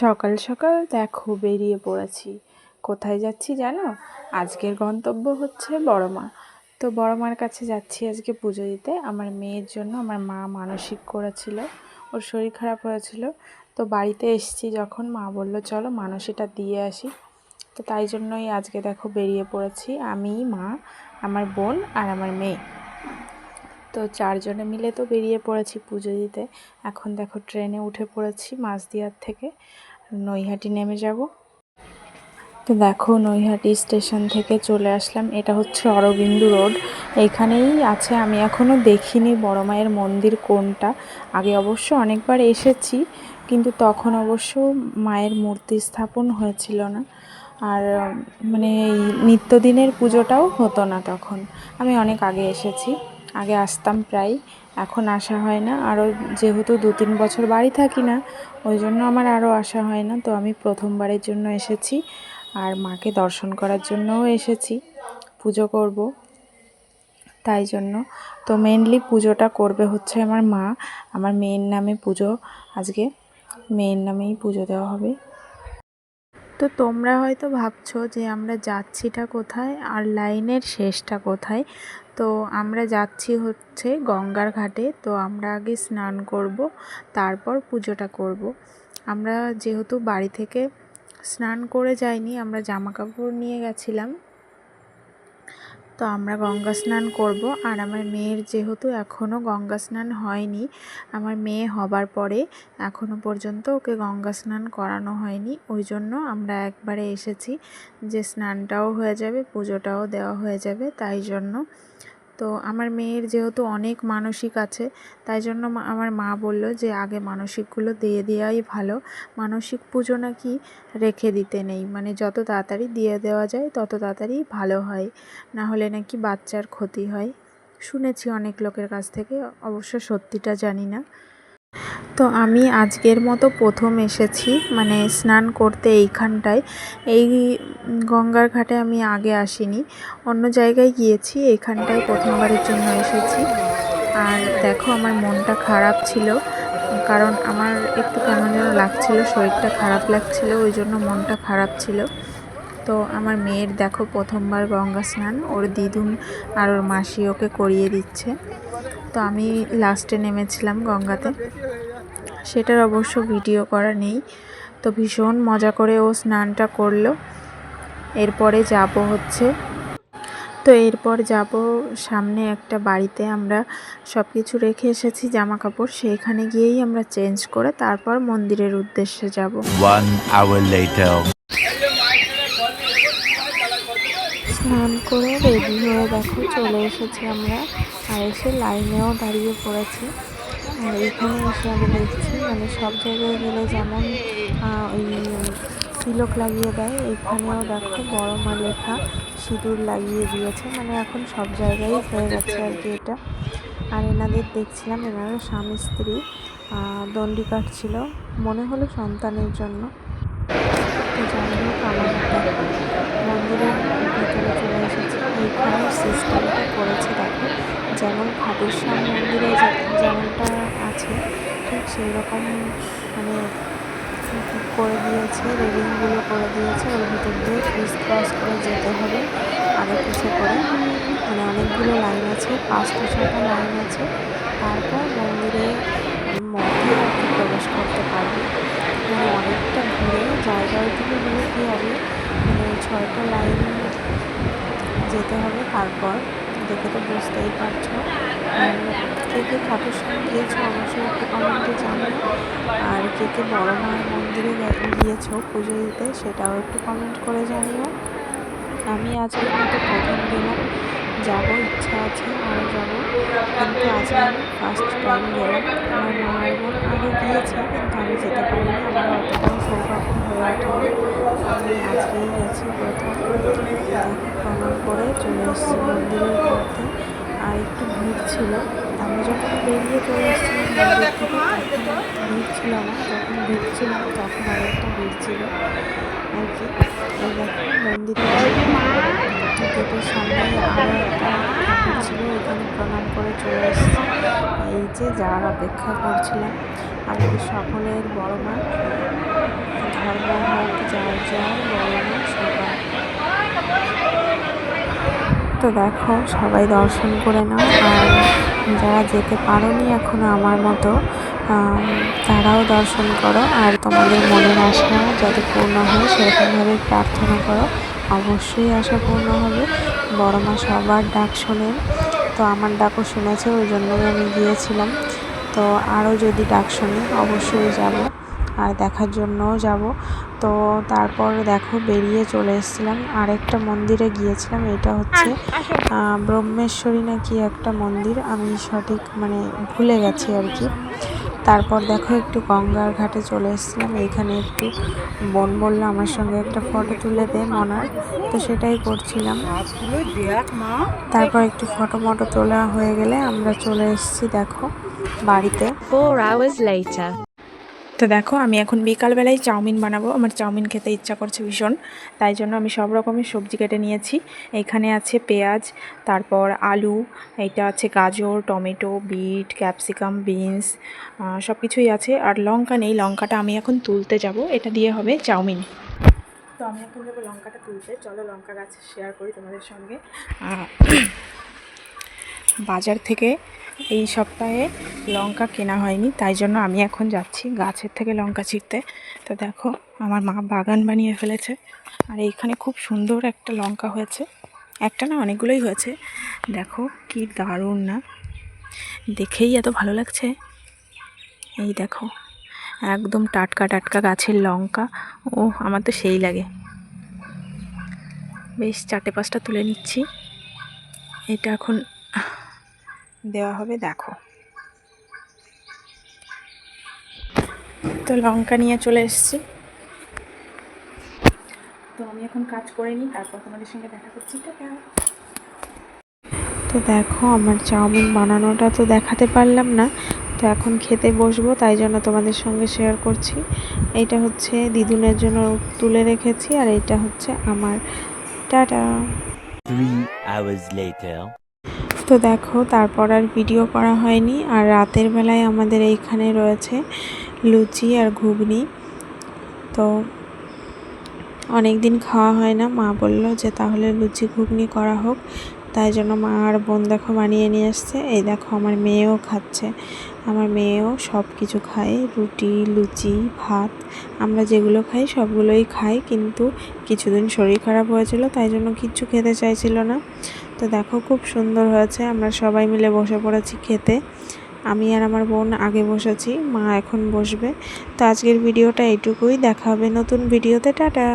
সকাল সকাল দেখো বেরিয়ে পড়েছি। কোথায় যাচ্ছি জানো? আজকের গন্তব্য হচ্ছে বড় মা। তো বড় মার কাছে যাচ্ছি আজকে পুজো দিতে। আমার মেয়ের জন্য আমার মা মানসিক করেছিল, ওর শরীর খারাপ হয়েছিল। তো বাড়িতে এসেছি যখন, মা বললো চলো মানসিকটা দিয়ে আসি। তো তাই জন্যই আজকে দেখো বেরিয়ে পড়েছি, আমি, মা, আমার বোন আর আমার মেয়ে। তো চারজনে মিলে তো বেরিয়ে পড়েছি পুজো দিতে। এখন দেখো ট্রেনে উঠে পড়েছি মাঝদিয়ার থেকে, নৈহাটি নেমে যাব। তো দেখো নৈহাটি স্টেশন থেকে চলে আসলাম। এটা হচ্ছে অরবিন্দু রোড, এইখানেই আছে। আমি এখনও দেখিনি বড় মায়ের মন্দির কোনটা। আগে অবশ্য অনেকবার এসেছি, কিন্তু তখন অবশ্য মায়ের মূর্তি স্থাপন হয়েছিল না, আর মানে এই নিত্যদিনের পুজোটাও হতো না তখন। আমি অনেক আগে এসেছি, আগে আসতাম প্রায়, এখন আসা হয় না। আরও যেহেতু 2-3 বছর বাড়ি থাকি না, ওই জন্য আমার আরও আসা হয় না। তো আমি প্রথমবারের জন্য এসেছি, আর মাকে দর্শন করার জন্যও এসেছি, পুজো করব তাই জন্য। তো মেনলি পুজোটা করবে হচ্ছে আমার মা। আমার মেয়ের নামে পুজো, আজকে মেয়ের নামেই পুজো দেওয়া হবে। তো তোমরা হয়তো ভাবছো যে আমরা যাচ্ছিটা কোথায় আর লাইনের শেষটা কোথায়। তো আমরা যাচ্ছি হচ্ছে গঙ্গার ঘাটে। তো আমরা আগে স্নান করব, তারপর পুজোটা করব। আমরা যেহেতু বাড়ি থেকে স্নান করে যাইনি, আমরা জামা কাপড় নিয়ে গেছিলাম। তো আমরা গঙ্গা স্নান করব। আর আমার মেয়ের যেহেতু এখনও গঙ্গা স্নান হয়নি, আমার মেয়ে হবার পরে এখনও পর্যন্ত ওকে গঙ্গা স্নান করানো হয়নি, ওই জন্য আমরা একবারে এসেছি যে স্নানটাও হয়ে যাবে, পুজোটাও দেওয়া হয়ে যাবে, তাই জন্য। তো আমার মেয়ের যেহেতু অনেক মানসিক আছে, তাই জন্য আমার মা বলল যে আগে মানসিকগুলো দিয়ে দেওয়াই ভালো। মানসিক পুজো নাকি রেখে দিতে নেই, মানে যত তাড়াতাড়ি দিয়ে দেওয়া যায় তত তাড়াতাড়ি ভালো হয়, না হলে নাকি বাচ্চার ক্ষতি হয়। শুনেছি অনেক লোকের কাছ থেকে, অবশ্য সত্যিটা জানি না। তো আমি আজকের মতো প্রথম এসেছি মানে স্নান করতে এইখানটায়। এই গঙ্গার ঘাটে আমি আগে আসিনি, অন্য জায়গায় গিয়েছি, এইখানটায় প্রথমবারের জন্য এসেছি। আর দেখো আমার মনটা খারাপ ছিল, কারণ আমার একটু কেমন যেন লাগছিল, শরীরটা খারাপ লাগছিল, ওই জন্য মনটা খারাপ ছিল। তো আমার মেয়ের দেখো প্রথমবার গঙ্গা স্নান, ওর দিদুন আর ওর মাসি ওকে করিয়ে দিচ্ছে। তো আমি লাস্টে নেমেছিলাম গঙ্গাতে, সেটার অবশ্য ভিডিও করা নেই। তো ভীষণ মজা করে ও স্নানটা করলো। এরপরে যাব হচ্ছে, তো এরপর যাব সামনে একটা বাড়িতে, আমরা সব কিছু রেখে এসেছি জামা কাপড়, সেইখানে গিয়েই আমরা চেঞ্জ করে তারপর মন্দিরের উদ্দেশ্যে যাব। 1 hour later. স্নান করে রেডি হয়ে দেখো চলে এসেছি আমরা, আর এসে লাইনেও দাঁড়িয়ে পড়েছি। আর এইখানে এসে আমি দেখছি মানে সব জায়গায় গেলে যেমন ওই তিলক লাগিয়ে দেয়, এইখানেও দেখো বড় মা লেখা সিঁদুর লাগিয়ে দিয়েছে, মানে এখন সব জায়গায় হয়ে গেছে আর কি এটা। আর এনাদের দেখছিলাম, এনারা স্বামী স্ত্রী দণ্ডি কাটছিল, মনে হলো সন্তানের জন্য। তো যাই হোক, আমার দেখো মন্দিরের ভিতরে চলে এসেছি। এইখানের সিস্টেমটা করেছে দেখো, যেমন খাটেশ্বর মন্দিরে যেমনটা আছে ঠিক সেই রকম মানে করে দিয়েছে, রেলিংগুলো করে দিয়েছে। ওর ভিতর দিয়ে ক্রিস ক্রস করে যেতে হবে আগে পিছে করে, মানে অনেকগুলো লাইন আছে, 5টা-6টা লাইন আছে, তারপর মন্দিরের মধ্যে আর কি প্রবেশ করতে পারবে। মানে অনেকটা ঘুরে জায়গার দিকে হলে কী হবে, মানে 6টা লাইন যেতে হবে। তারপর দেখে তো বুঝতেই পারছো। কে কে খাটেশ্বর গিয়েছো অবশ্যই একটু কমেন্টে জানিও, আর কে কে বড় মায়ের মন্দিরে গিয়েছো পুজো দিতে সেটাও একটু কমেন্ট করে জানিও। আমি আজকের মতো প্রথম গেলাম, যাবো, ইচ্ছা আছে আরও যাবো, কিন্তু আজকে আমি ফার্স্ট টাইম গেলাম। আমার মায়ের বোন আগে গিয়েছে, কিন্তু আমি যেতে পারিনি, আমার অতটাও সৌভাগ্য হয়ে ওঠেনি। আমি আজকেই গেছি প্রথম। দেখো প্রণাম করে চলে এসেছি মন্দিরের মধ্যে। আর একটু ভিড় ছিল, আমি যখন বেরিয়ে চলে এসেছিলাম মন্দির থেকে তখন ভিড় ছিল না, যখন ঢুকছিলাম তখন অনেকটা ভিড় ছিল আর কি। এই দেখো মন্দিরের গেটের সামনে আরও একটা ঠাকুর ছিল, ওইখানে প্রণাম করে চলে এসেছি। এই যে যার অপেক্ষা করছিলাম, আমাদের সকলের বড় মা, ধর্ম হোক যার যার, বড় মা সবার। তো দেখো সবাই দর্শন করে নাও, আর যারা যেতে পারোনি এখনো আমার মতো, তারাও দর্শন করো, আর তোমাদের মনের আশা যাতে পূর্ণ হয় সেরকমভাবে প্রার্থনা করো, অবশ্যই আশা পূর্ণ হবে। বড় মা সবার ডাক শোনেন, তো আমার ডাকও শুনেছে, ওই জন্যই আমি গিয়েছিলাম। তো আরও যদি ডাক শোনে অবশ্যই যাব, আর দেখার জন্যও যাব। তো তারপর দেখো বেরিয়ে চলে এসেছিলাম, আরেকটা মন্দিরে গিয়েছিলাম। এটা হচ্ছে ব্রহ্মেশ্বরী না কি একটা মন্দির, আমি সঠিক মানে ভুলে গেছি আর কি। তারপর দেখো একটু গঙ্গার ঘাটে চলে এসেছিলাম, এইখানে একটু বোন বললো আমার সঙ্গে একটা ফটো তুলে দে মনার, তো সেটাই করছিলাম। তারপর একটু ফটো তোলা হয়ে গেলে আমরা চলে এসেছি দেখো বাড়িতে। 4 hours later. তো দেখো আমি এখন বিকালবেলায় চাউমিন বানাবো, আমার চাউমিন খেতে ইচ্ছা করছে ভীষণ, তাই জন্য আমি সব রকমের সবজি কেটে নিয়েছি। এখানে আছে পেঁয়াজ, তারপর আলু, এইটা আছে গাজর, টমেটো, বিট, ক্যাপসিকাম, বিনস, সব কিছুই আছে। আর লঙ্কা নেই, লঙ্কাটা আমি এখন তুলতে যাব, এটা দিয়ে হবে চাউমিন। তো আমি এখন যাবো লঙ্কাটা তুলতে, চলো লঙ্কা গাছ শেয়ার করি তোমাদের সঙ্গে। বাজার থেকে এই সপ্তাহে লঙ্কা কেনা হয়নি, তাই জন্য আমি এখন যাচ্ছি গাছের থেকে লঙ্কা ছিঁড়তে। তো দেখো আমার মা বাগান বানিয়ে ফেলেছে, আর এইখানে খুব সুন্দর একটা লঙ্কা হয়েছে, একটা না অনেকগুলোই হয়েছে। দেখো কি দারুণ না, দেখেই এত ভালো লাগছে। এই দেখো একদম টাটকা টাটকা গাছের লঙ্কা, ও আমার তো সেই লাগে। বেশ 4-5টা তুলে নিচ্ছি, এটা এখন দেওয়া হবে। দেখো তো লঙ্কা নিয়ে চলে এসেছি, তো আমি এখন কাজ করে নিই, তারপর তোমাদের সঙ্গে দেখা করছি। তো দেখো আমার চাউমিন বানানোটা তো দেখাতে পারলাম না, তো এখন খেতে বসবো, তাই জন্য তোমাদের সঙ্গে শেয়ার করছি। এইটা হচ্ছে দিদুনের জন্য তুলে রেখেছি, আর এইটা হচ্ছে আমার। টাটা। 3 hours later. তো দেখো তারপর আর ভিডিও করা হয়নি, আর রাতের বেলায় আমাদের এইখানে রয়েছে লুচি আর ঘুগনি। তো অনেক দিন খাওয়া হয় না, মা বলল যে তাহলে লুচি ঘুগনি করা হোক, তাই জন্য মা আর বোন দেখো বানিয়ে নিয়ে এসছে। এই দেখো আমার মেয়েও খাচ্ছে, আমার মেয়েও সব কিছু খায়, রুটি, লুচি, ভাত, আমরা যেগুলো খাই সবগুলোই খাই, কিন্তু কিছুদিন শরীর খারাপ হয়েছিল তাই জন্য কিচ্ছু খেতে চাইছিল না। তো দেখো খুব সুন্দর হয়েছে, আমরা সবাই মিলে বসে পড়েছি খেতে। আমি আর আমার বোন আগে বসেছি, মা এখন বসবে। তো আজকের ভিডিওটা এইটুকুই, দেখা হবে নতুন ভিডিওতে। টাটা।